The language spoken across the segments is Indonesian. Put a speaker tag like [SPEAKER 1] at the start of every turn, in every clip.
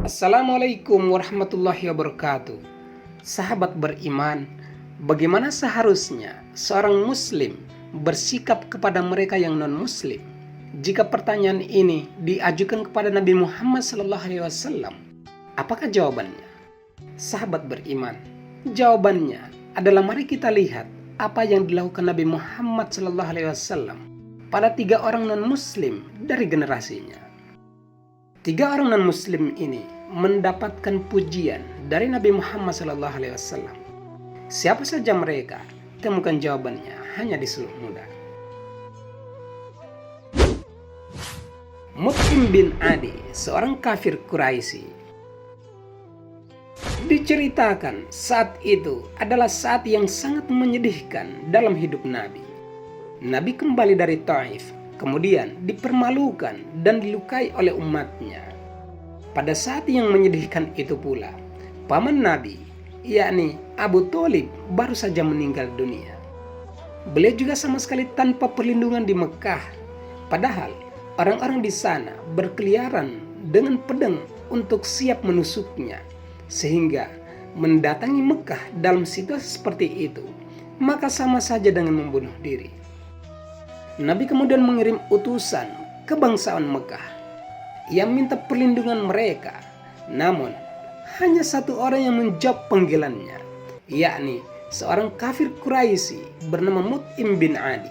[SPEAKER 1] Assalamualaikum warahmatullahi wabarakatuh. Sahabat beriman, bagaimana seharusnya seorang muslim bersikap kepada mereka yang non-muslim? Jika pertanyaan ini diajukan kepada Nabi Muhammad SAW, apakah jawabannya? Sahabat beriman, jawabannya adalah mari kita lihat apa yang dilakukan Nabi Muhammad SAW pada 3 orang non-muslim dari generasinya. 3 orang non-muslim ini mendapatkan pujian dari Nabi Muhammad SAW. Siapa saja mereka? Temukan jawabannya hanya di Sulh Muda. Mut'im bin Adi, seorang kafir Quraisy. Diceritakan saat itu adalah saat yang sangat menyedihkan dalam hidup Nabi. Nabi kembali dari Taif, kemudian dipermalukan dan dilukai oleh umatnya. Pada saat yang menyedihkan itu pula, paman Nabi, yakni Abu Thalib, baru saja meninggal dunia. Beliau juga sama sekali tanpa perlindungan di Mekah. Padahal orang-orang di sana berkeliaran dengan pedang untuk siap menusuknya. Sehingga mendatangi Mekah dalam situasi seperti itu, maka sama saja dengan membunuh diri. Nabi kemudian mengirim utusan ke bangsawan Mekah yang minta perlindungan mereka. Namun hanya satu orang yang menjawab panggilannya, yakni seorang kafir Quraisy bernama Mut'im bin Adi.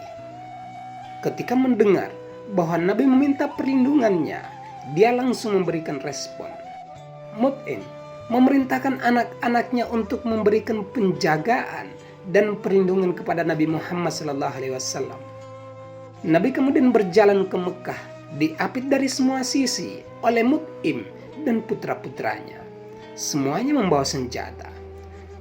[SPEAKER 1] Ketika mendengar bahwa Nabi meminta perlindungannya, dia langsung memberikan respon. Mut'im memerintahkan anak-anaknya untuk memberikan penjagaan dan perlindungan kepada Nabi Muhammad SAW. Nabi kemudian berjalan ke Mekah, diapit dari semua sisi oleh Mut'im dan putra-putranya. Semuanya membawa senjata.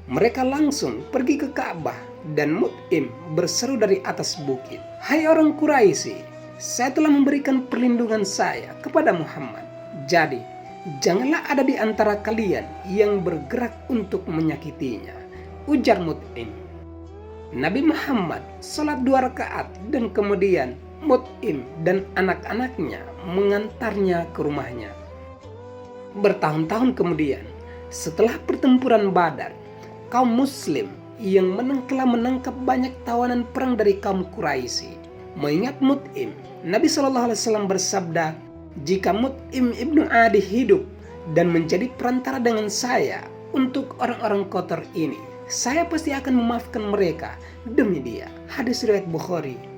[SPEAKER 1] Mereka langsung pergi ke Ka'bah dan Mut'im berseru dari atas bukit, "Hai orang Quraisy, saya telah memberikan perlindungan saya kepada Muhammad. Jadi, janganlah ada di antara kalian yang bergerak untuk menyakitinya," ujar Mut'im. Nabi Muhammad salat 2 rakaat dan kemudian Mut'im dan anak-anaknya mengantarnya ke rumahnya. Bertahun-tahun kemudian, setelah pertempuran Badar, kaum muslim yang telah menangkap banyak tawanan perang dari kaum Quraisy mengingat Mut'im. Nabi SAW bersabda, "Jika Mut'im ibnu Adi hidup dan menjadi perantara dengan saya untuk orang-orang kotor ini, saya pasti akan memaafkan mereka demi dia." Hadis riwayat Bukhari.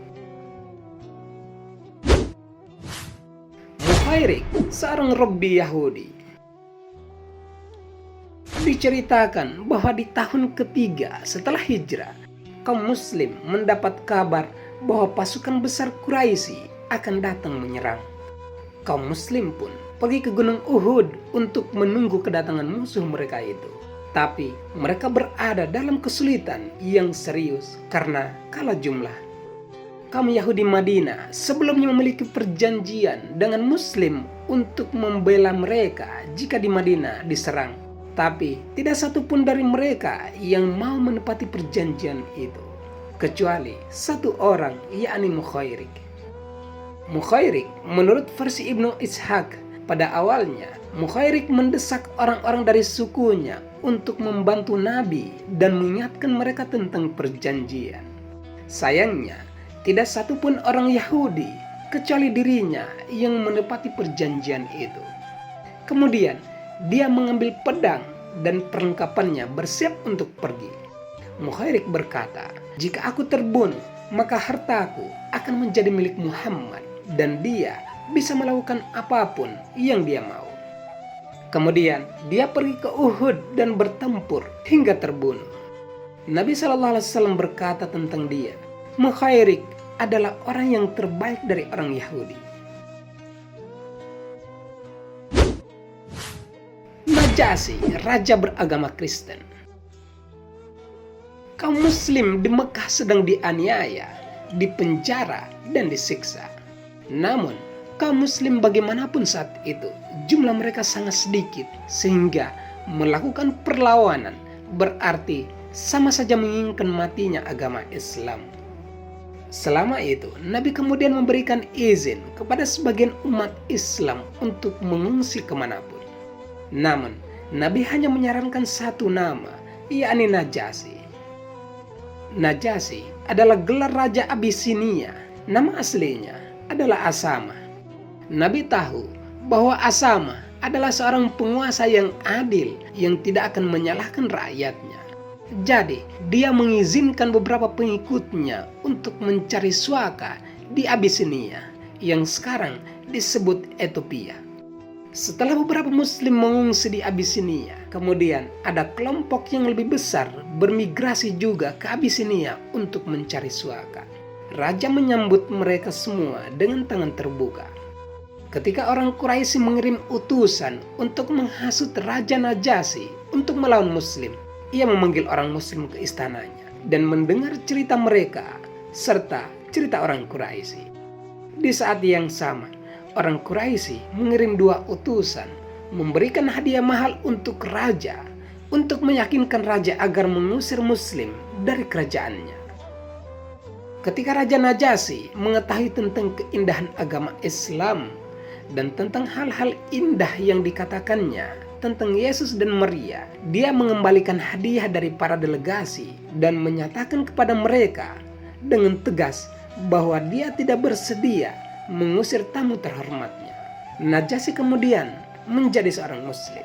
[SPEAKER 1] Mukhairik, seorang rabbi Yahudi. Diceritakan bahwa di tahun ketiga setelah hijrah, kaum muslim mendapat kabar bahwa pasukan besar Quraisy akan datang menyerang. Kaum muslim pun pergi ke Gunung Uhud untuk menunggu kedatangan musuh mereka itu. Tapi mereka berada dalam kesulitan yang serius karena kalah jumlah. Kaum Yahudi Madinah sebelumnya memiliki perjanjian dengan Muslim untuk membela mereka jika di Madinah diserang. Tapi tidak satu pun dari mereka yang mau menepati perjanjian itu, kecuali satu orang, yakni Mukhairik. Mukhairik, menurut versi Ibnu Ishaq, pada awalnya Mukhairik mendesak orang-orang dari sukunya untuk membantu Nabi dan mengingatkan mereka tentang perjanjian. Sayangnya, tidak satu pun orang Yahudi kecuali dirinya yang menepati perjanjian itu. Kemudian dia mengambil pedang dan perlengkapannya bersiap untuk pergi. Mukhairik berkata, "Jika aku terbunuh, maka hartaku akan menjadi milik Muhammad dan dia bisa melakukan apapun yang dia mau." Kemudian dia pergi ke Uhud dan bertempur hingga terbunuh. Nabi SAW berkata tentang dia, "Mukhairik adalah orang yang terbaik dari orang Yahudi." Najasyi, raja beragama Kristen. Kaum muslim di Mekah sedang dianiaya, dipenjara, dan disiksa. Namun, kaum muslim bagaimanapun saat itu, jumlah mereka sangat sedikit, sehingga melakukan perlawanan berarti sama saja menginginkan matinya agama Islam. Selama itu, Nabi kemudian memberikan izin kepada sebagian umat Islam untuk mengungsi kemanapun. Namun, Nabi hanya menyarankan satu nama, yakni Najasyi. Najasyi adalah gelar Raja Abisinia. Nama aslinya adalah Asama. Nabi tahu bahwa Asama adalah seorang penguasa yang adil yang tidak akan menyalahkan rakyatnya. Jadi, dia mengizinkan beberapa pengikutnya untuk mencari suaka di Abisinia yang sekarang disebut Ethiopia. Setelah beberapa muslim mengungsi di Abisinia, kemudian ada kelompok yang lebih besar bermigrasi juga ke Abisinia untuk mencari suaka. Raja menyambut mereka semua dengan tangan terbuka. Ketika orang Quraisy mengirim utusan untuk menghasut Raja Najasyi untuk melawan muslim, ia memanggil orang muslim ke istananya dan mendengar cerita mereka serta cerita orang Quraisy. Di saat yang sama, orang Quraisy mengirim 2 utusan memberikan hadiah mahal untuk raja untuk meyakinkan raja agar mengusir muslim dari kerajaannya. Ketika Raja Najasyi mengetahui tentang keindahan agama Islam dan tentang hal-hal indah yang dikatakannya tentang Yesus dan Maria, dia mengembalikan hadiah dari para delegasi dan menyatakan kepada mereka dengan tegas bahwa dia tidak bersedia mengusir tamu terhormatnya. Najasyi kemudian menjadi seorang muslim.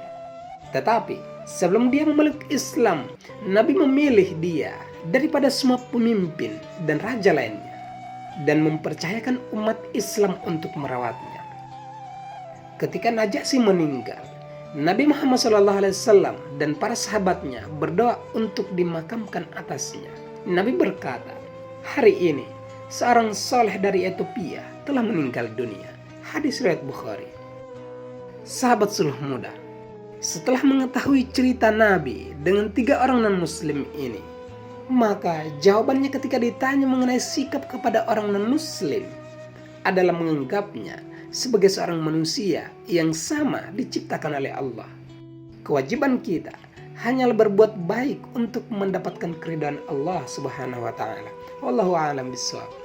[SPEAKER 1] Tetapi sebelum dia memeluk Islam, Nabi memilih dia daripada semua pemimpin dan raja lainnya dan mempercayakan umat Islam untuk merawatnya. Ketika Najasyi meninggal, Nabi Muhammad SAW dan para sahabatnya berdoa untuk dimakamkan atasnya. Nabi berkata, "Hari ini seorang soleh dari Ethiopia telah meninggal dunia." Hadis riwayat Bukhari. Sahabat suluh muda, setelah mengetahui cerita Nabi dengan 3 orang non-muslim ini, maka jawabannya ketika ditanya mengenai sikap kepada orang non-muslim adalah menganggapnya sebagai seorang manusia yang sama diciptakan oleh Allah. Kewajiban kita hanyalah berbuat baik untuk mendapatkan keridhaan Allah Subhanahu wa taala. Wallahu a'lam bishawab.